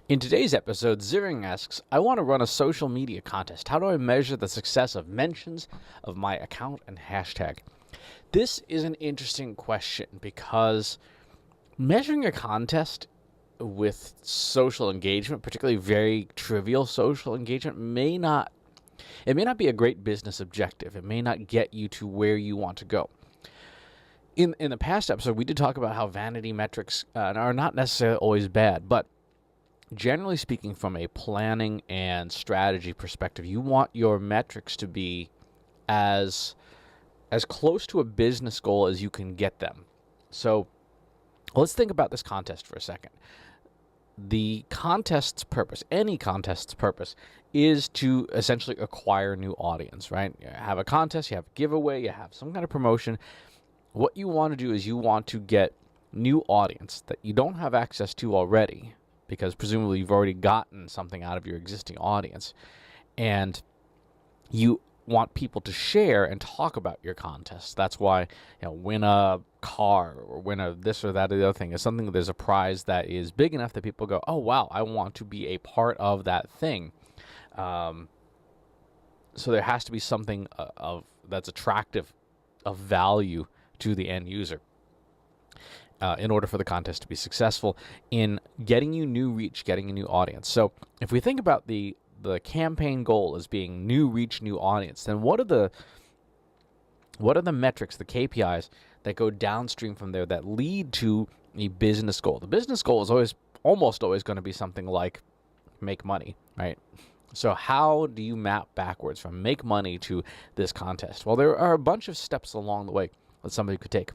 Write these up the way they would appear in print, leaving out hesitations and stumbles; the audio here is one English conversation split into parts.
In today's episode, Ziring asks, I want to run a social media contest. How do I measure the success of mentions of my account and hashtag? This is an interesting question because measuring a contest with social engagement, particularly very trivial social engagement, may not be a great business objective. It may not get you to where you want to go. In the past episode, we did talk about how vanity metrics are not necessarily always bad, but generally speaking, from a planning and strategy perspective, you want your metrics to be as close to a business goal as you can get them. So let's think about this contest for a second. The contest's purpose, any contest's purpose, is to essentially acquire new audience, right? You have a contest, you have a giveaway, you have some kind of promotion. What you want to do is you want to get new audience that you don't have access to already, because presumably you've already gotten something out of your existing audience, and you want people to share and talk about your contest. That's why, win a car or win a this or that or the other thing is something that there's a prize that is big enough that people go, oh wow, I want to be a part of that thing. So there has to be something of that's attractive, of value to the end user. In order for the contest to be successful in getting you new reach, getting a new audience. So if we think about the campaign goal as being new reach, new audience, then what are the metrics, the KPIs that go downstream from there that lead to a business goal? The business goal is almost always going to be something like make money, right? So how do you map backwards from make money to this contest? Well, there are a bunch of steps along the way that somebody could take.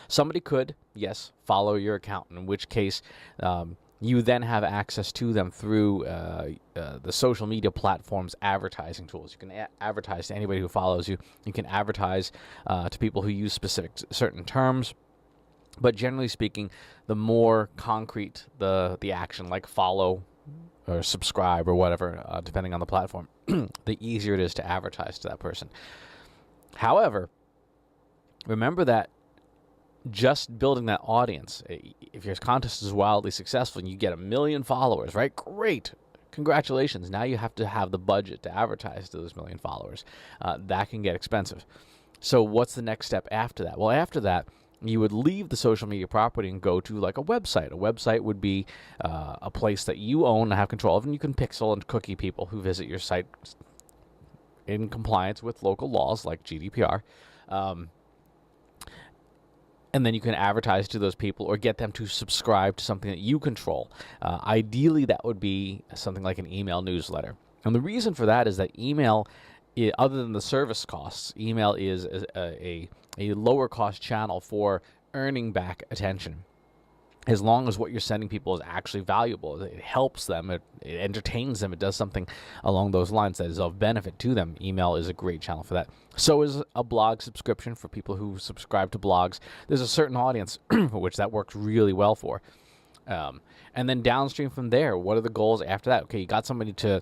Somebody could, yes, follow your account, in which case you then have access to them through the social media platform's advertising tools. You can advertise to anybody who follows you. You can advertise to people who use certain terms. But generally speaking, the more concrete the action, like follow or subscribe or whatever, depending on the platform, the easier it is to advertise to that person. However, remember that just building that audience, if your contest is wildly successful and you get 1 million followers, right? Great. Congratulations. Now you have to have the budget to advertise to those 1 million followers. That can get expensive. So what's the next step after that? Well, after that, you would leave the social media property and go to like a website. A website would be a place that you own and have control of, and you can pixel and cookie people who visit your site in compliance with local laws like GDPR. And then you can advertise to those people or get them to subscribe to something that you control. Ideally, that would be something like an email newsletter. And the reason for that is that email, other than the service costs, email is a lower cost channel for earning back attention. As long as what you're sending people is actually valuable, it helps them, it entertains them, it does something along those lines that is of benefit to them. Email is a great channel for that. So is a blog subscription for people who subscribe to blogs. There's a certain audience for which that works really well for. And then downstream from there, what are the goals after that? Okay, you got somebody to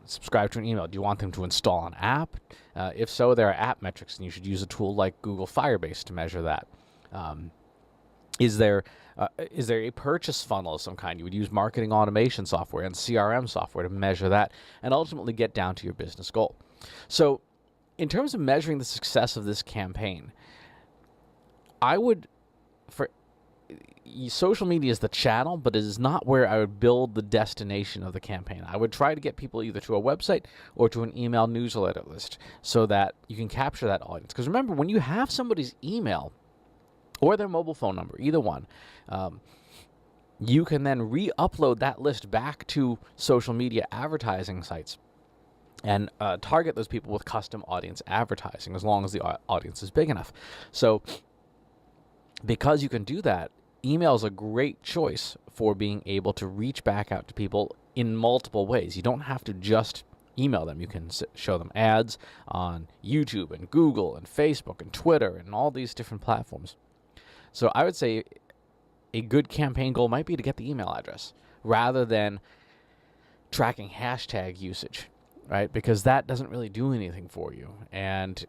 subscribe to an email. Do you want them to install an app? If so, there are app metrics, and you should use a tool like Google Firebase to measure that. Is there a purchase funnel of some kind? You would use marketing automation software and CRM software to measure that and ultimately get down to your business goal. So in terms of measuring the success of this campaign, social media is the channel, but it is not where I would build the destination of the campaign. I would try to get people either to a website or to an email newsletter list so that you can capture that audience. Because remember, when you have somebody's email or their mobile phone number, either one, you can then re-upload that list back to social media advertising sites and target those people with custom audience advertising as long as the audience is big enough. So because you can do that, email is a great choice for being able to reach back out to people in multiple ways. You don't have to just email them. You can show them ads on YouTube and Google and Facebook and Twitter and all these different platforms. So I would say a good campaign goal might be to get the email address rather than tracking hashtag usage, right? Because that doesn't really do anything for you. And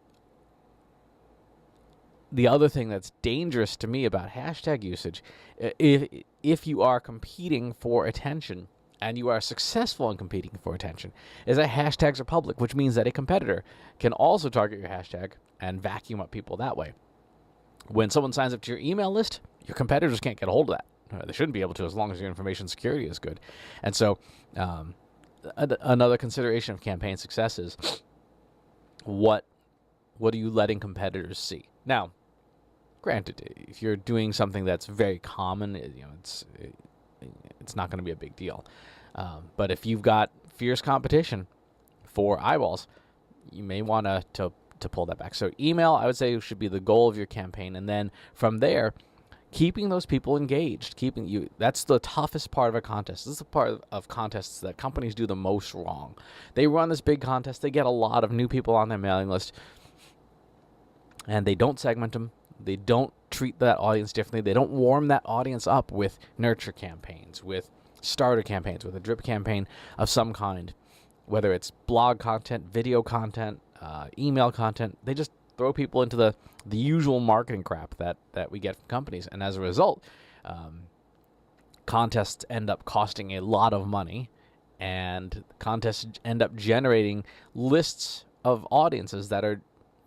the other thing that's dangerous to me about hashtag usage, if you are competing for attention and you are successful in competing for attention, is that hashtags are public, which means that a competitor can also target your hashtag and vacuum up people that way. When someone signs up to your email list, your competitors can't get a hold of that. They shouldn't be able to, as long as your information security is good. And so another consideration of campaign success is what are you letting competitors see? Now, granted, if you're doing something that's very common, it's not going to be a big deal. But if you've got fierce competition for eyeballs, you may want to pull that back. So email, I would say, should be the goal of your campaign. And then from there, keeping those people engaged, that's the toughest part of a contest. This is the part of contests that companies do the most wrong. They run this big contest. They get a lot of new people on their mailing list, and they don't segment them. They don't treat that audience differently. They don't warm that audience up with nurture campaigns, with starter campaigns, with a drip campaign of some kind, whether it's blog content, video content, email content. They just throw people into the usual marketing crap that we get from companies. And as a result, contests end up costing a lot of money, and contests end up generating lists of audiences that are,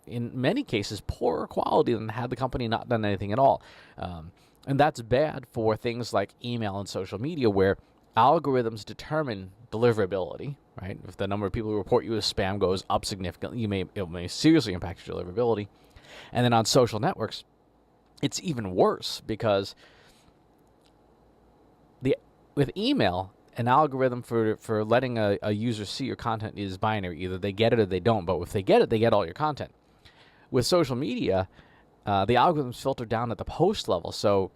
in many cases, poorer quality than had the company not done anything at all. And that's bad for things like email and social media, where algorithms determine deliverability, right? If the number of people who report you as spam goes up significantly, it may seriously impact your deliverability. And then on social networks, it's even worse, because with email, an algorithm for letting a user see your content is binary. Either they get it or they don't. But if they get it, they get all your content. With social media, the algorithms filter down at the post level, so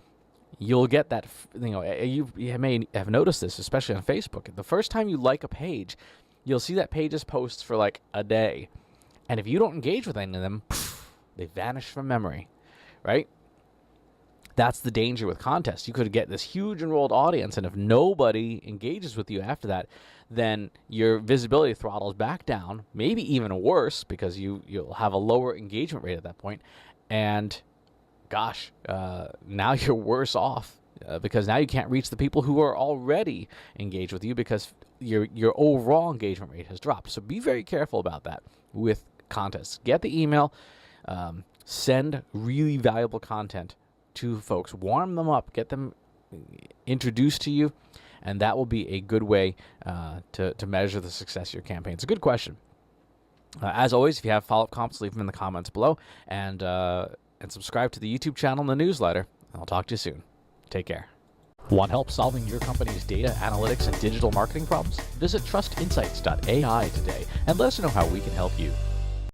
you'll get that. You may have noticed this, especially on Facebook. The first time you like a page, you'll see that page's posts for like a day, and if you don't engage with any of them, they vanish from memory, right? That's the danger with contests. You could get this huge enrolled audience, and if nobody engages with you after that, then your visibility throttles back down, maybe even worse, because you'll have a lower engagement rate at that point. And gosh, now you're worse off, because now you can't reach the people who are already engaged with you, because your overall engagement rate has dropped. So be very careful about that with contests. Get the email, send really valuable content to folks, warm them up, get them introduced to you, and that will be a good way to measure the success of your campaign. It's a good question. As always, if you have follow-up comments, leave them in the comments below, and subscribe to the YouTube channel and the newsletter. I'll talk to you soon. Take care. Want help solving your company's data, analytics, and digital marketing problems? Visit trustinsights.ai today and let us know how we can help you.